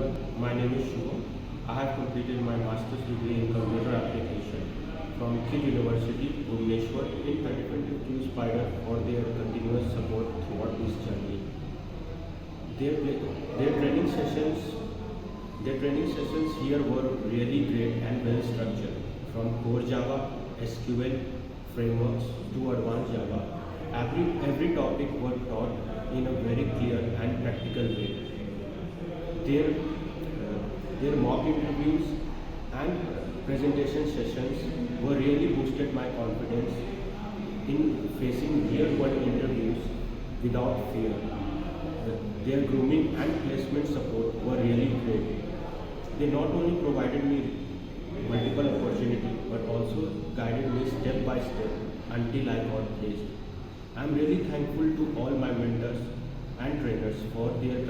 everyone. My name is Shubham. I have completed my master's degree in computer application from Kid University, Bhubaneswar in 2020 QSpiders for their continuous support throughout this journey. Their, their training sessions their training sessions here were really great and well structured. From core Java, SQL frameworks to advanced Java, every topic was taught in a very clear and practical way. Their, their mock interviews and presentation sessions were really boosted my confidence in facing real-world interviews without fear. Their grooming and placement support were really great. They not only provided me multiple opportunities but also guided me step by step until I got placed. I am really thankful to all my mentors and trainers for their